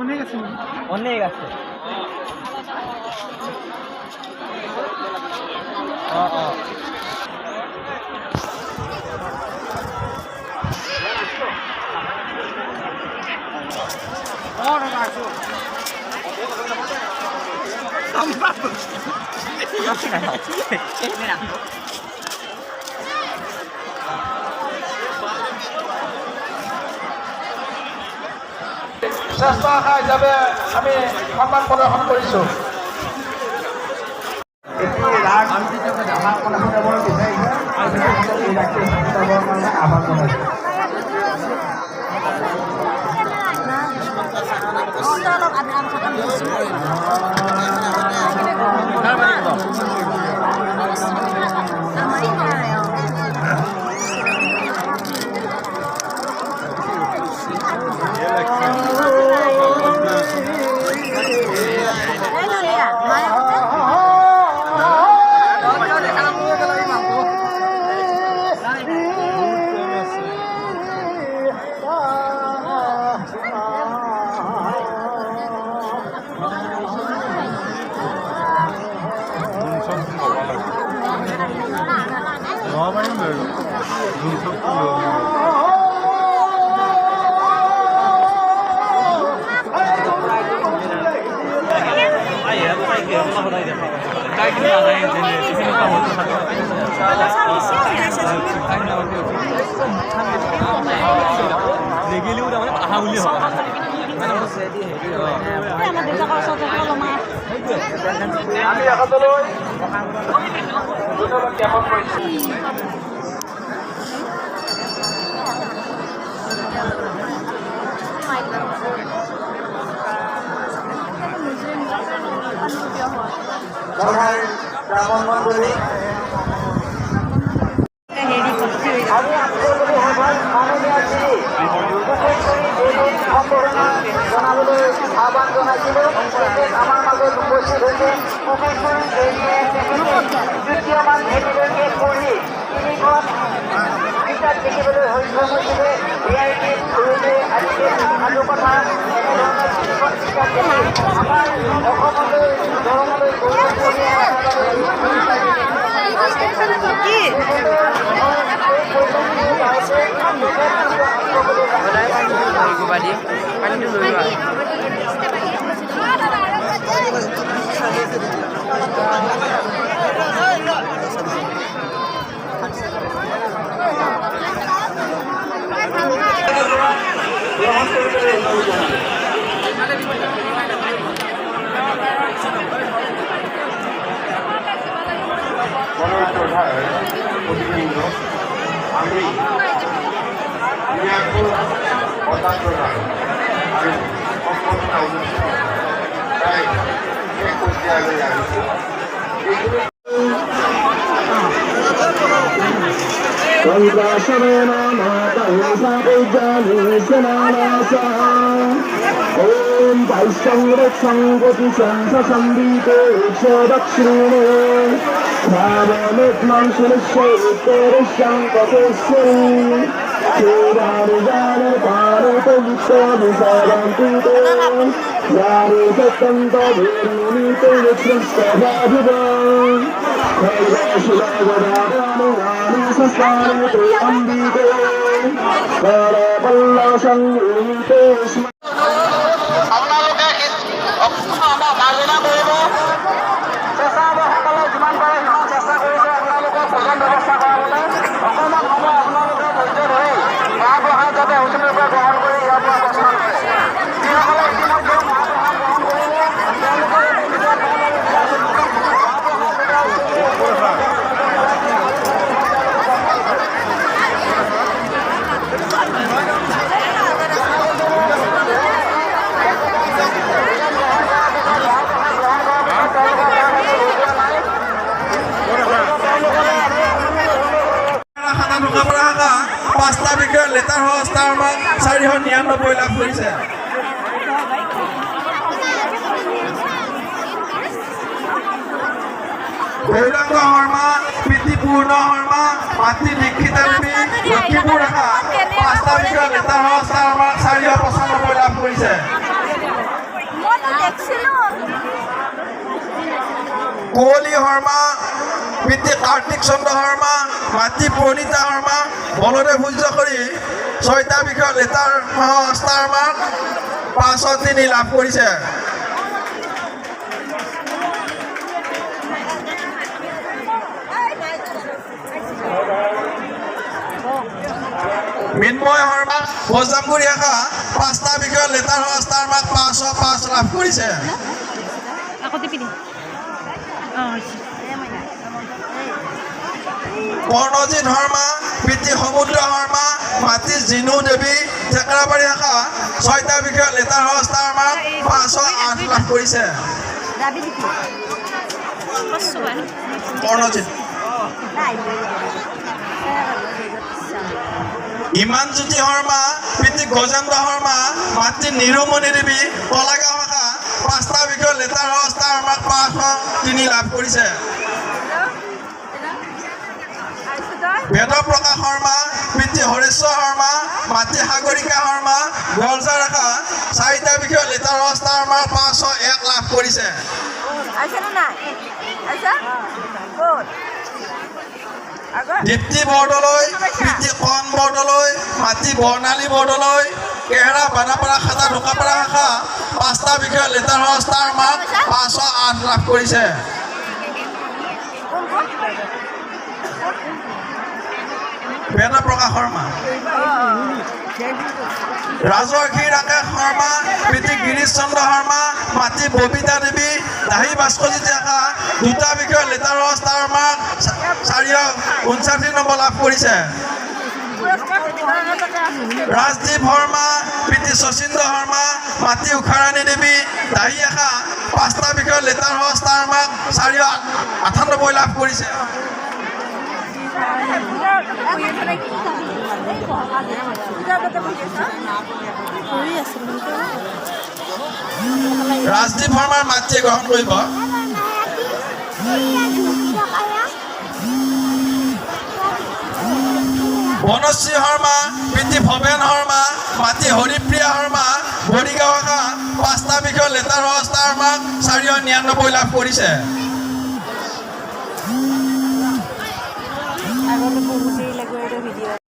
অনেক আছে অনেক আছে শ্ৰেষ্ঠ আশা হিচাপে আমি সন্মান প্ৰদৰ্শন কৰিছোঁ। ৰাগ আমাৰ কলাকাৰবোৰ বিচাৰিছে এই ৰাগটো শিকাবৰ কাৰণে আহ্বান জনাইছোঁ। আমি আগতলৈ জ্ঞাপন কৰিছোঁ। ব্ৰাহ্মণ মণ্ডলী জনাবলৈ আহ্বান জনাইছিলোঁ। আমাৰ মাজত উপস্থিত হৈছে দ্বিতীয়মান ভেটিলৈকে পঢ়ি তিনিখন কিতাপ লিখিবলৈ সক্ষম হৈছিলে। VIPৰ সৰুতে আজিকালি সাধু কথা এনেধৰণৰ তিনিখন কিতাপ লিখি আমাৰ অসমলৈ দৰঙলৈ গৌৰৱ কঢ়িয়াই আমি ओम वैष्णवसंगति संसंदीते दक्षिणे भावमेत्मं सुनिश्चयेत्तरशंकतेश्वरी केदारजान भारतविश्वविसारन्तिते यानि सत्तन्तभूमिते विश्वस्तभाभिवम् कैलाशिलागदानि संस्कारते अम्बिके करपल्लसंगीते स्म পাঁচটা বিষয়ত লেটাৰ সংস্থাৰ আমাক 499 লাভ কৰিছে। গৌৰাংগ শৰ্মা, প্ৰীতি পূৰ্ণ শৰ্মা, মাতৃ দীক্ষিতা দেৱী, লক্ষীপুৰ ৰেখা 5টা বিষয়ত লেটাৰ হওক ষ্টাৰ মাৰ্ক 495 লাভ কৰিছে। কুঁৱলী শৰ্মা, পিতৃ কাৰ্তিক চন্দ্ৰ শৰ্মা, মাতৃ প্ৰণীতা শৰ্মা, বলদেৱ সূৰ্য কৰি 6টা বিষয়ত লেটাৰ ষ্টাৰ মাৰ্ক 503 লাভ কৰিছে। মৃন্ময় শৰ্মা, ভোজামগুৰি শাখা 5টা বিষয়ত লেটাৰ ষ্টাৰ মাৰ্ক 505 লাভ কৰিছে। কৰ্ণজিৎ শৰ্মা, পিতৃ সমুদ্ৰ শৰ্মা, মাতৃ জিনু দেৱী, ঠেকেৰাবাৰী শাখা 6টা বিষয়ত লেটাৰ ষ্টাৰ মাৰ্ক 508 লাভ কৰিছে। কৰ্ণজিৎ ইমানজ্যোতি শৰ্মা, পিতৃ গজেন্দ্ৰ শৰ্মা, মাতৃ নিৰুমণি দেৱী, কলাগাঁও শাখা 5টা বিষয়ত লেটাৰ ষ্টাৰ মাৰ্ক 503 লাভ কৰিছে। বেদপ্ৰকাশ শৰ্মা, পিতৃ হৰেশ্বৰ শৰ্মা, মাতৃ সাগৰিকা শৰ্মা, গোৱালজাৰ শাখা 4টা বিষয়ত লেটাৰ ষ্টাৰ মাৰ্ক 501 লাভ কৰিছে। দীপ্তি বৰদলৈ, পিতৃ কণ বৰদলৈ, মাতৃ বৰ্ণালী বৰদলৈ, কেহেৰা বানাপাৰা খাটা ঢোকাপাৰা শাখা 5টা বিষয়ত লেটাৰ ষ্টাৰ মাৰ্ক 508 লাভ কৰিছে। বেদপ্ৰকাশ শৰ্মা, ৰাজৰ্ষি ৰাকেশ শৰ্মা, পিতৃ গিৰীশ চন্দ্ৰ শৰ্মা, মাতৃ ববিতা দেৱী, দাহী ভাস্কৰজ্যোতি শাখা 2টা বিষয়ত লেটাৰ ষ্টাৰ মাৰ্ক 459 নম্বৰ লাভ কৰিছে। ৰাজদীপ শৰ্মা, পিতৃ শচীন্দ্ৰ শৰ্মা, মাতৃ উষাৰাণী দেৱী, দাহী শাখা 5টা বিষয়ত লেটাৰ ষ্টাৰ মাৰ্ক 498 লাভ কৰিছে। ৰাজদীপ শৰ্মাৰ মাতৃয়ে গ্ৰহণ কৰিব। বনশ্ৰী শৰ্মা, পিতৃ ভৱেন শৰ্মা, মাতৃ হৰিপ্ৰিয়া শৰ্মা, বৰিগাঁও শাখা 5টা বিষয়ত লেটাৰ ষ্টাৰ মাৰ্ক 499 লাভ কৰিছে।